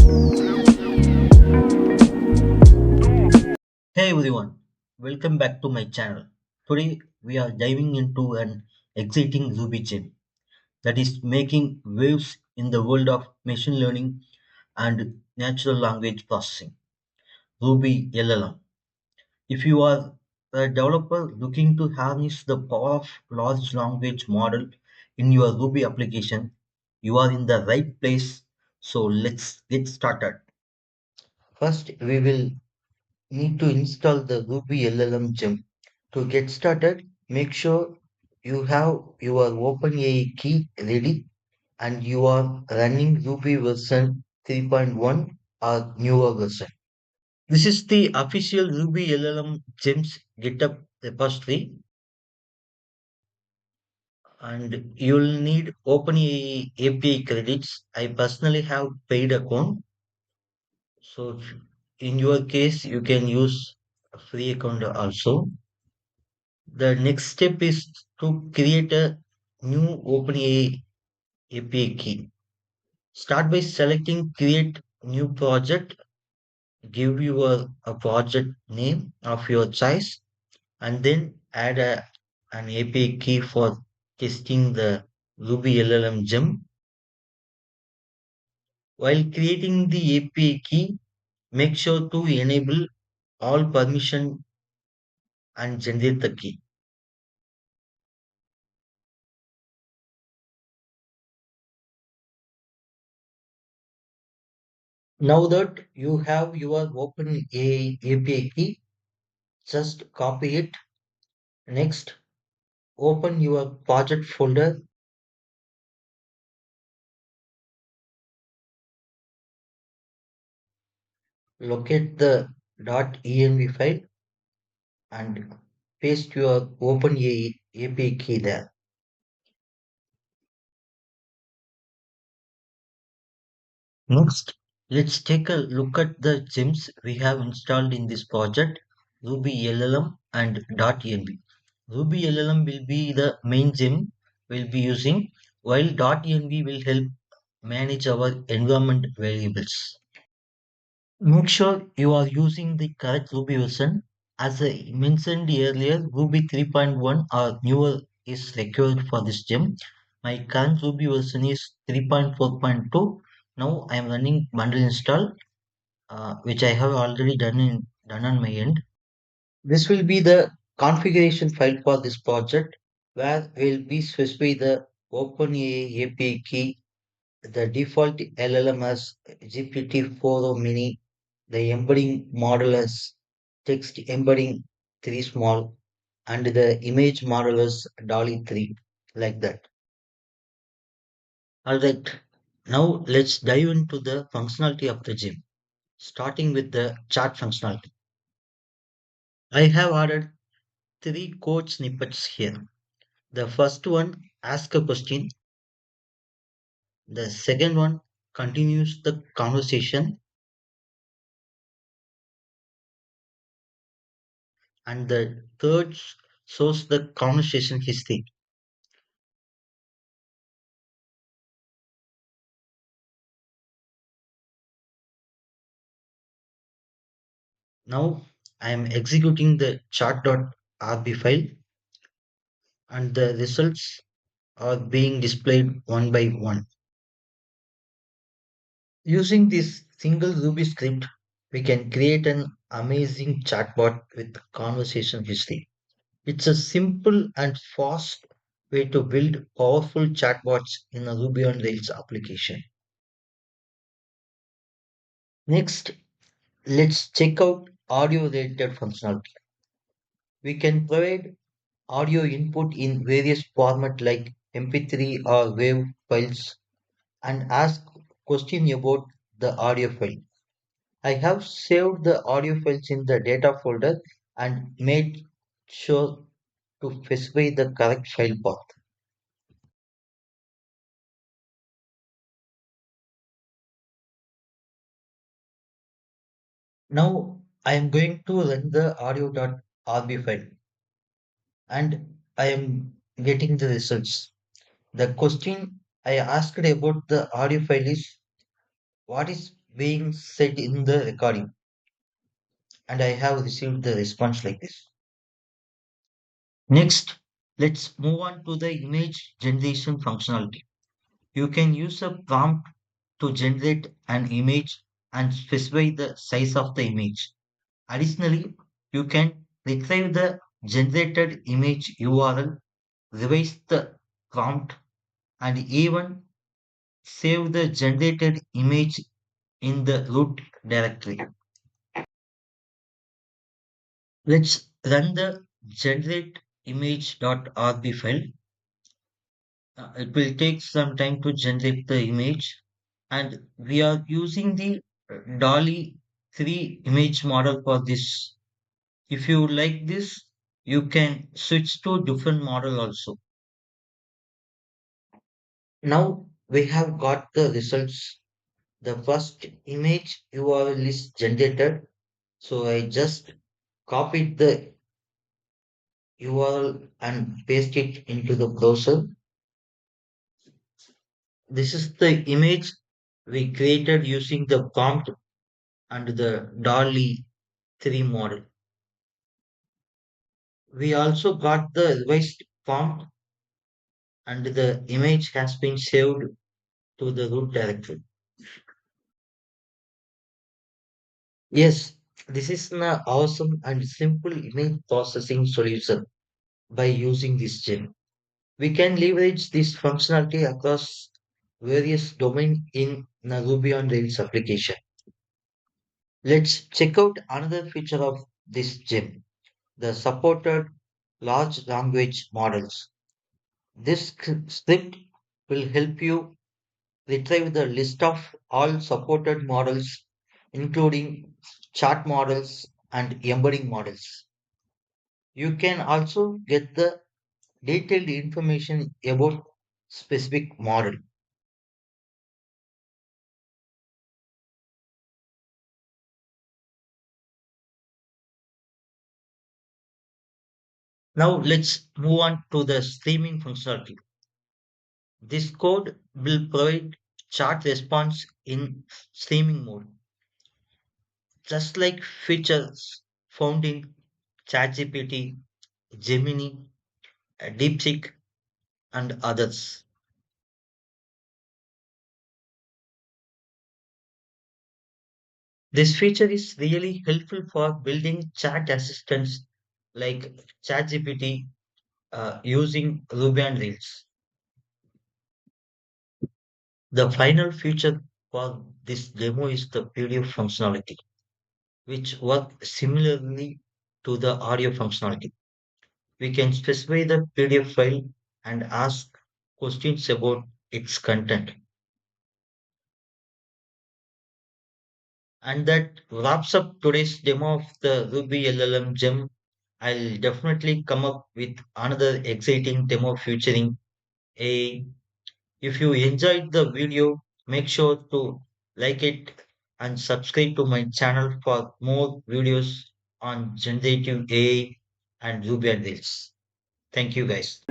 Hey everyone, welcome back to my channel. Today we are diving into an exciting Ruby gem that is making waves in the world of machine learning and natural language processing. Ruby LLM. If you are a developer looking to harness the power of large language model in your Ruby application, you are in the right place. So let's get started. First, we will need to install the Ruby LLM gem. To get started, make sure you have your OpenAI key ready and you are running Ruby version 3.1 or newer version. This is the official Ruby LLM gems GitHub repository, and you'll need OpenAI API credits. I personally have paid account, so in your case you can use a free account also. The next step is to create a new OpenAI API key. Start by selecting create new project, give a project name of your choice, and then add an API key for testing the Ruby LLM gem. While creating the API key, make sure to enable all permission and generate the key. Now that you have your OpenAI API key, just copy it. Next, open your project folder, locate the .env file and paste your OpenAI API key there. Next, let's take a look at the gems we have installed in this project, Ruby LLM and .env. Ruby LLM will be the main gem we'll be using, while .env will help manage our environment variables. Make sure you are using the correct Ruby version. As I mentioned earlier, Ruby 3.1 or newer is required for this gem. My current Ruby version is 3.4.2. Now I am running bundle install, which I have already done on my end. This will be the configuration file for this project, where we'll be specify the OpenAI API key. The default LLM has GPT-4o mini, the embedding model has text embedding 3 small, and the image model is DALL-E 3, like that. Alright, now let's dive into the functionality of the gym, starting with the chat functionality. I have added 3 code snippets here. The first one, ask a question. The second one, continues the conversation. And the third shows the conversation history. Now I am executing the chart.rb file and the results are being displayed one by one. Using this single Ruby script, we can create an amazing chatbot with conversation history. It's a simple and fast way to build powerful chatbots in a Ruby on Rails application. Next, let's check out audio related functionality. We can provide audio input in various formats like MP3 or WAV files and ask question about the audio file. I have saved the audio files in the data folder and made sure to specify the correct file path. Now I am going to run the audio.rb file and I am getting the results. The question I asked about the audio file is what is being said in the recording, and I have received the response like this. Next, let's move on to the image generation functionality. You can use a prompt to generate an image and specify the size of the image. Additionally, you can retrieve the generated image URL, revise the prompt, and even save the generated image in the root directory. Let's run the generate image.rb file. It will take some time to generate the image, and we are using the DALL-E 3 image model for this. If you like this, you can switch to different model also. Now we have got the results. The first image URL is generated. So I just copied the URL and paste it into the browser. This is the image we created using the prompt and the DALL-E 3 model. We also got the revised prompt and the image has been saved to the root directory. Yes, this is an awesome and simple image processing solution by using this gem. We can leverage this functionality across various domains in the Ruby on Rails application. Let's check out another feature of this gem, the supported large language models. This script will help you retrieve the list of all supported models, including chart models and embedding models. You can also get the detailed information about specific model. Now let's move on to the streaming functionality. This code will provide chat response in streaming mode, just like features found in ChatGPT, Gemini, DeepSeek, and others. This feature is really helpful for building chat assistants like ChatGPT using Ruby on Rails. The final feature for this demo is the PDF functionality, which works similarly to the audio functionality. We can specify the PDF file and ask questions about its content. And that wraps up today's demo of the Ruby LLM gem. I'll definitely come up with another exciting demo featuring AI. If you enjoyed the video, make sure to like it and subscribe to my channel for more videos on generative AI and Ruby on Rails. Thank you guys.